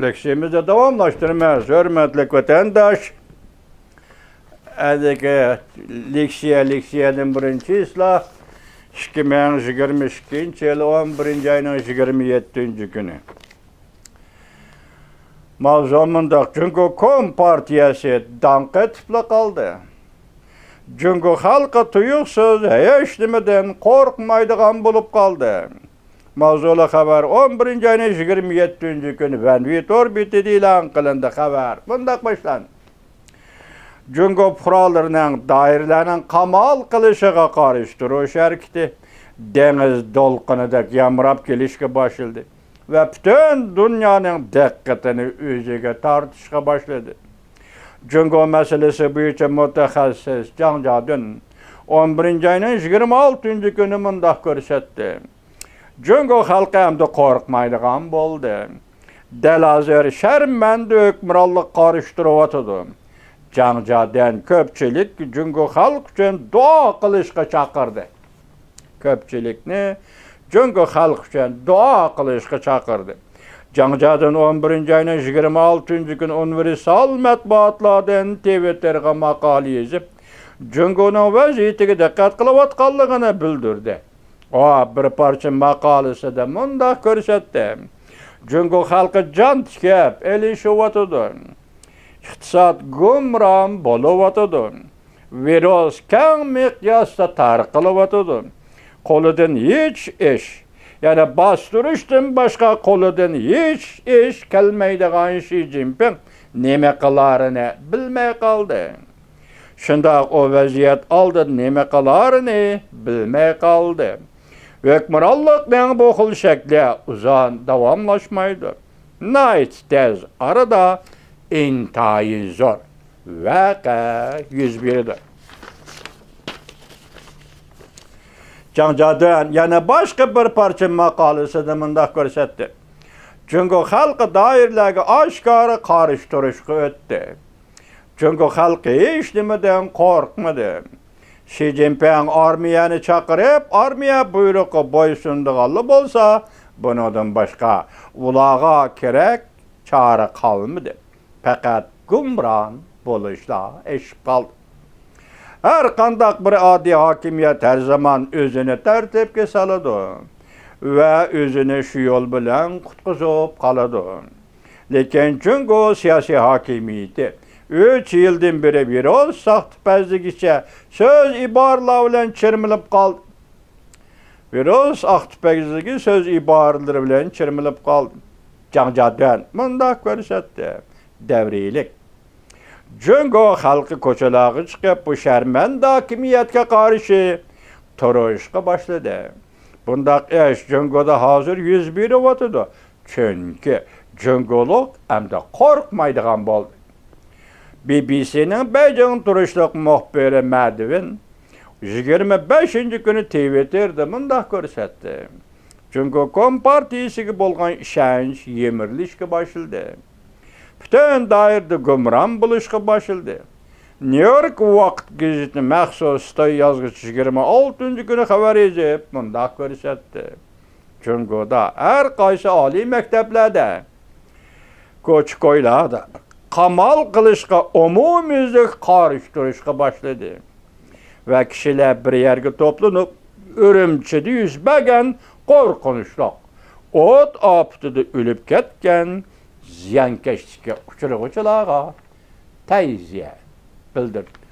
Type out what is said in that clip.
leksiyamızda davamlaştırmaz. Hürmetli vatandaş, adaki leksiyanın birinci islah 2022 yılı 11. ayının 27. günü. Mavzumunda Cumhur Kom Partiyası danqı tıpla kaldı. Cumhur halkı tuyuksuz, hiç demeden korkmaydıgan bulup kaldı. Mavzulu haber 11. ayının 27. günü ben Vitor bitidi ilan kılındı haber. Bundak başlan. Cumhur kurallarının dairlerinin kamal kılışıga karıştırış hareketi deniz dolqınıdak yamrap gelişke başladı. Ve bütün dünyanın dikkatini özüge tartışka başladı. Cumhur meselesi büyüce mütehassıs Can Cadın 11. ayının 26. günü mındak görsetti. Cumhur halkı hem de korkmaydıgan boldu. Delazir şermendi hükmürallık karıştırıvatıdı. Can Cadın köpçilik Cumhur halk için dua kılışka çakırdı. Köpçilikni Cumhur halk için dua kılışka çakırdı. Can Cadın 11. ayının 26. gün universal matbuatlardan TV'lerine makale yazıp Cumhur'un vaziyetiga dikkat kılıvatkanlığını bildirdi. O bir parça makalesi de munda görsetti. Cumhur halkı can tikep elişivatıdı. İktisat gumram boluvatıdı. Virüs keng miqyasda tarqılıvatıdı. Koludan hiç iş, yani bastırıştın başka koludan hiç iş kelmeydigan Xi Jinping neme kılarını bilmey kaldı. Şundaq o vaziyet aldı neme kılarını bilmey kaldı. Hükmürallıkның bu xil şekli uzan davamlaşmaydı. Nait tez arada intayi zor vaka yüz biridir. Can Cadın yani başka bir parça makalesi de mındak görsetti. Çünkü halkı dairlegi aşkarı karıştırışkı öttü. Çünkü halkı hiç demeden korkmadı. Xi Jinping armiyanı çakırıp armiya buyruğu boysunduğalı bolsa bundan başka ulağa kerek çare kalmadı. Fakat gumran buluşla eşip kaldı. Her kandak bir adi hakimiyet her zaman özünü tertipke saladı ve özünü şu yol bilen kutkuzup kaladı. Lekin çünkü siyasi hakimiyeti 3 yıldan beri bir o sahtipazlık içe söz ibarla bilen çirmilip kaldı. Bir o sahtipazlık söz ibarları bilen çirmilip kaldı. Can Cadın mındak görsetti. Devrilik. Cumhur halkı koçalağı çıkıp bu şermende hakimiyetke karşı turuşka başladı. Bundak eş Cumhur'da hazır 101 vatıdı. Çünkü Cumhurluk hem de korkmaydıgan boldu. BBC'nin Beijing turuşluk muhbiri Merdivin 25. günü TV'de bundak görsetti. Cumhur Kom Partiyası bolgan işenç yemirlişke başladı. Bütün dairde gümran buluşka başladı. New York vakt gazeti məxsus stay yazgıcı 26. günü haber edip bundak görsetti. Cumhur'da her kaysı ali mekteplerde, koçkoylarda kamal kılışka umumizlik karıştırışka başladı. Ve kişiler bir yerge toplanıp ürümçide yüzbegen korkunçluk. Ot aptıda ölüp ketken ziyankeşlikке uçurğuçulağa teyziye bildirdi.